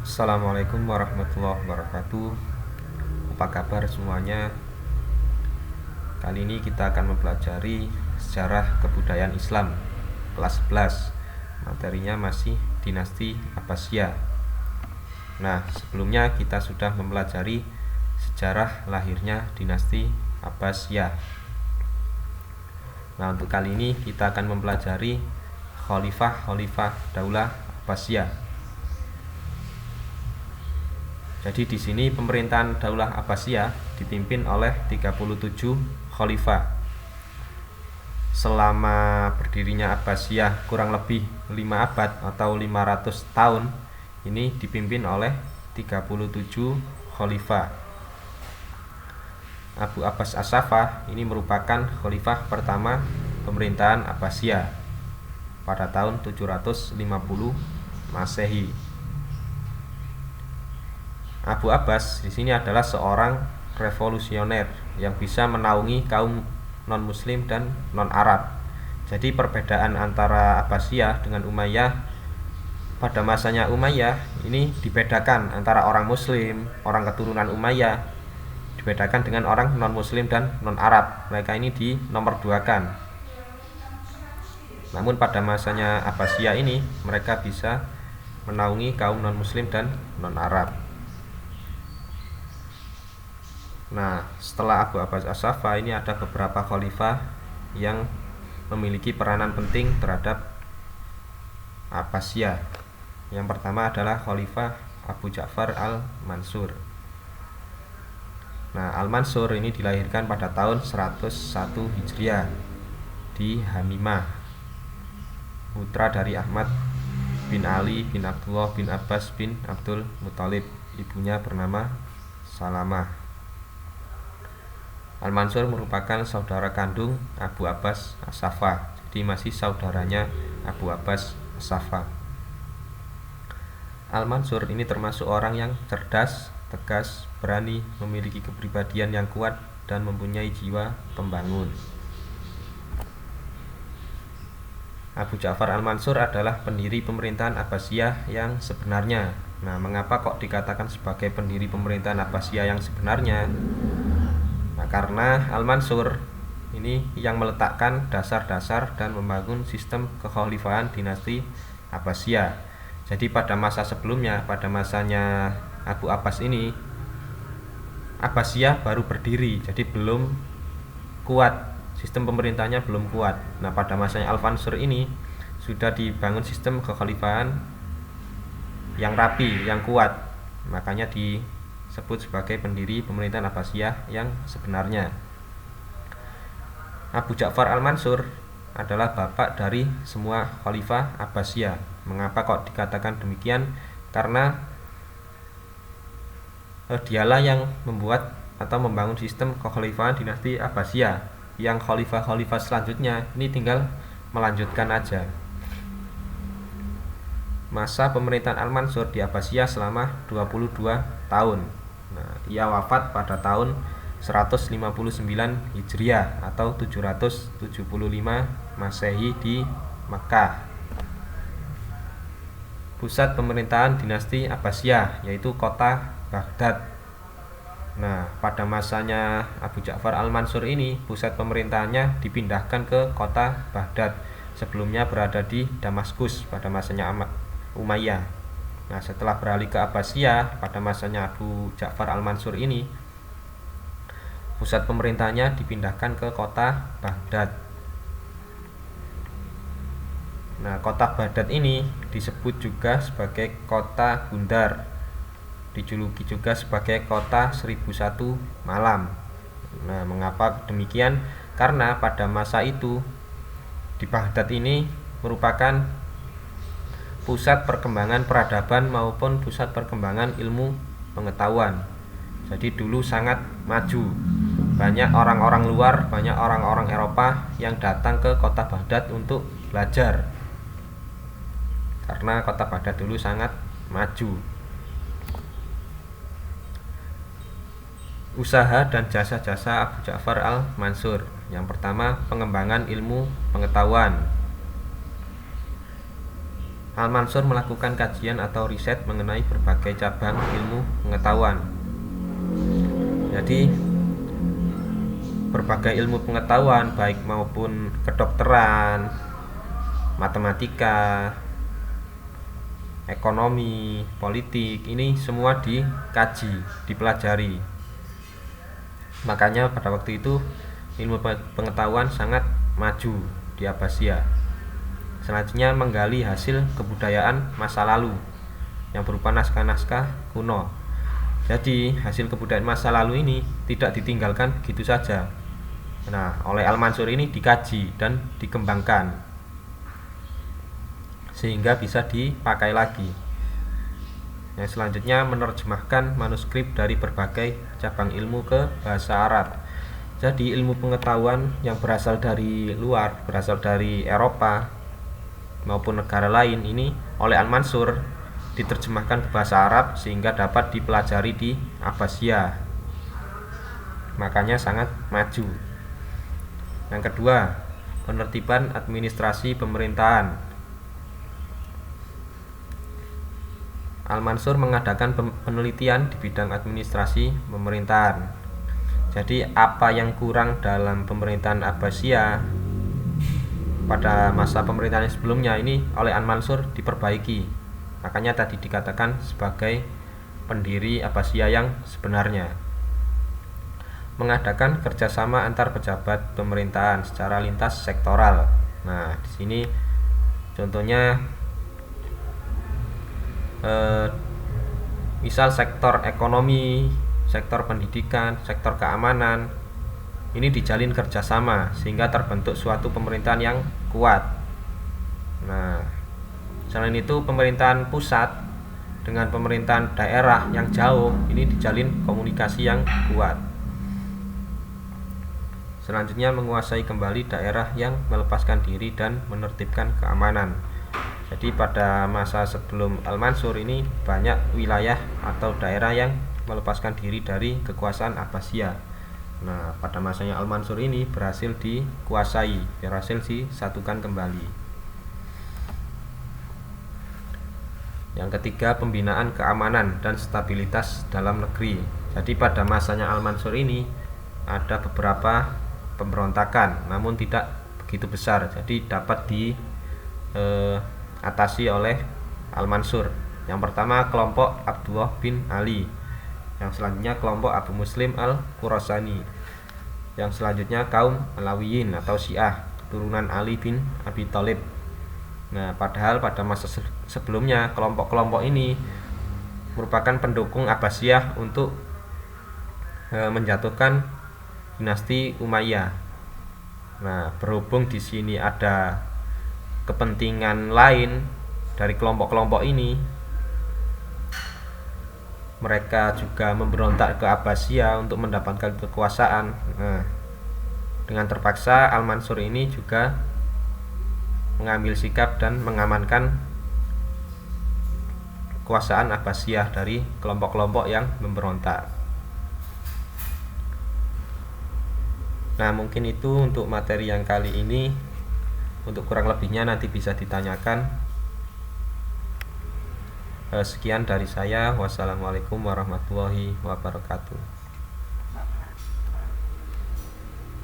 Assalamualaikum warahmatullahi wabarakatuh. Apa kabar semuanya? Kali ini kita akan mempelajari sejarah kebudayaan Islam kelas 11. Materinya masih dinasti Abbasiyah. Nah, sebelumnya kita sudah mempelajari sejarah lahirnya dinasti Abbasiyah. Nah, untuk kali ini kita akan mempelajari khalifah Daulah Abbasiyah. Jadi di sini pemerintahan Daulah Abbasiyah dipimpin oleh 37 khalifah. Selama berdirinya Abbasiyah kurang lebih 5 abad atau 500 tahun, ini dipimpin oleh 37 khalifah. Abu Abbas As-Saffah ini merupakan khalifah pertama pemerintahan Abbasiyah pada tahun 750 Masehi. Abu Abbas di sini adalah seorang revolusioner yang bisa menaungi kaum non-muslim dan non-Arab. Jadi perbedaan antara Abbasiyah dengan Umayyah pada masanya Umayyah ini dibedakan antara orang muslim, orang keturunan Umayyah dibedakan dengan orang non-muslim dan non-Arab. Mereka ini dinomorduakan. Namun pada masanya Abbasiyah ini mereka bisa menaungi kaum non-muslim dan non-Arab. Nah, setelah Abu Abbas As-Saffah ini ada beberapa khalifah yang memiliki peranan penting terhadap Abbasiyah. Yang pertama adalah Khalifah Abu Ja'far Al-Mansur. Nah, Al-Mansur ini dilahirkan pada tahun 101 Hijriah di Hamimah, putra dari Ahmad bin Ali bin Abdullah bin Abbas bin Abdul Muthalib. Ibunya bernama Salamah. Al-Mansur merupakan saudara kandung Abu Abbas As-Saffah, jadi masih saudaranya Abu Abbas As-Saffah. Al-Mansur ini termasuk orang yang cerdas, tegas, berani, memiliki kepribadian yang kuat, dan mempunyai jiwa pembangun. Abu Ja'far Al-Mansur adalah pendiri pemerintahan Abbasiyah yang sebenarnya. Nah, mengapa kok dikatakan sebagai pendiri pemerintahan Abbasiyah yang sebenarnya? Nah, karena Al-Mansur ini yang meletakkan dasar-dasar dan membangun sistem kekhalifahan dinasti Abbasiyah. Jadi pada masa sebelumnya, pada masanya Abu Abbas ini, Abbasiyah baru berdiri, jadi belum kuat, sistem pemerintahnya belum kuat. Nah, pada masanya Al-Mansur ini sudah dibangun sistem kekhalifahan yang rapi, yang kuat. Makanya disebut sebagai pendiri pemerintahan Abbasiyah yang sebenarnya. Abu Ja'far Al-Mansur adalah bapak dari semua khalifah Abbasiyah. Mengapa kok dikatakan demikian? Karena dialah yang membuat atau membangun sistem kekhalifahan dinasti Abbasiyah. Yang khalifah-khalifah selanjutnya ini tinggal melanjutkan aja. Masa pemerintahan Al-Mansur di Abbasiyah selama 22 tahun. Nah, ia wafat pada tahun 159 Hijriah atau 775 Masehi di Makkah. Pusat pemerintahan dinasti Abbasiyah yaitu kota Baghdad. Nah, pada masanya Abu Ja'far Al-Mansur ini pusat pemerintahannya dipindahkan ke kota Baghdad. Sebelumnya berada di Damaskus pada masanya Umayyah. Nah, setelah beralih ke Abbasiyah pada masanya Abu Ja'far Al-Mansur ini, pusat pemerintahannya dipindahkan ke kota Baghdad. Nah, kota Baghdad ini disebut juga sebagai kota Gundar, dijuluki juga sebagai kota 1001 malam. Nah, mengapa demikian? Karena pada masa itu di Baghdad ini merupakan pusat perkembangan peradaban maupun pusat perkembangan ilmu pengetahuan. Jadi dulu sangat maju. Banyak orang-orang luar, banyak orang-orang Eropa yang datang ke kota Baghdad untuk belajar. Karena kota Baghdad dulu sangat maju. Usaha dan jasa-jasa Abu Ja'far Al-Mansur. Yang pertama, pengembangan ilmu pengetahuan. Al-Mansur melakukan kajian atau riset mengenai berbagai cabang ilmu pengetahuan. Jadi berbagai ilmu pengetahuan baik maupun kedokteran, matematika, ekonomi, politik, ini semua dikaji, dipelajari. Makanya pada waktu itu ilmu pengetahuan sangat maju di Abbasiyah. Selanjutnya menggali hasil kebudayaan masa lalu yang berupa naskah-naskah kuno. Jadi hasil kebudayaan masa lalu ini tidak ditinggalkan gitu saja. Nah, oleh Al-Mansur ini dikaji dan dikembangkan sehingga bisa dipakai lagi. Yang selanjutnya menerjemahkan manuskrip dari berbagai cabang ilmu ke bahasa Arab. Jadi ilmu pengetahuan yang berasal dari luar, berasal dari Eropa maupun negara lain ini oleh Al-Mansur diterjemahkan ke bahasa Arab sehingga dapat dipelajari di Abbasiyah. Makanya sangat maju. Yang kedua, penertiban administrasi pemerintahan. Al-Mansur mengadakan penelitian di bidang administrasi pemerintahan. Jadi apa yang kurang dalam pemerintahan Abbasiyah pada masa pemerintahan sebelumnya ini oleh Al-Mansur diperbaiki. Makanya tadi dikatakan sebagai pendiri Abbasiyah yang sebenarnya. Mengadakan kerjasama antar pejabat pemerintahan secara lintas sektoral. Nah, di sini contohnya misal sektor ekonomi, sektor pendidikan, sektor keamanan, ini dijalin kerjasama sehingga terbentuk suatu pemerintahan yang kuat. Nah, selain itu pemerintahan pusat dengan pemerintahan daerah yang jauh ini dijalin komunikasi yang kuat. Selanjutnya menguasai kembali daerah yang melepaskan diri dan menertibkan keamanan. Jadi pada masa sebelum Al-Mansur ini banyak wilayah atau daerah yang melepaskan diri dari kekuasaan Abbasiyah. Nah, pada masanya Al-Mansur ini berhasil dikuasai, berhasil disatukan kembali. Yang ketiga, pembinaan keamanan dan stabilitas dalam negeri. Jadi pada masanya Al-Mansur ini ada beberapa pemberontakan, namun tidak begitu besar. Jadi dapat diatasi oleh Al-Mansur. Yang pertama kelompok Abdullah bin Ali. Yang selanjutnya kelompok Abu Muslim Al-Khurasani. Yang selanjutnya kaum Alawiyin atau Syiah, turunan Ali bin Abi Thalib. Nah, padahal pada masa sebelumnya kelompok-kelompok ini merupakan pendukung Abbasiyah untuk menjatuhkan dinasti Umayyah. Nah, berhubung di sini ada kepentingan lain dari kelompok-kelompok ini, mereka juga memberontak ke Abbasiyah untuk mendapatkan kekuasaan. Nah, dengan terpaksa Al-Mansur ini juga mengambil sikap dan mengamankan kekuasaan Abbasiyah dari kelompok-kelompok yang memberontak. Nah, mungkin itu untuk materi yang kali ini. Untuk kurang lebihnya nanti bisa ditanyakan. Sekian dari saya. Wassalamualaikum warahmatullahi wabarakatuh.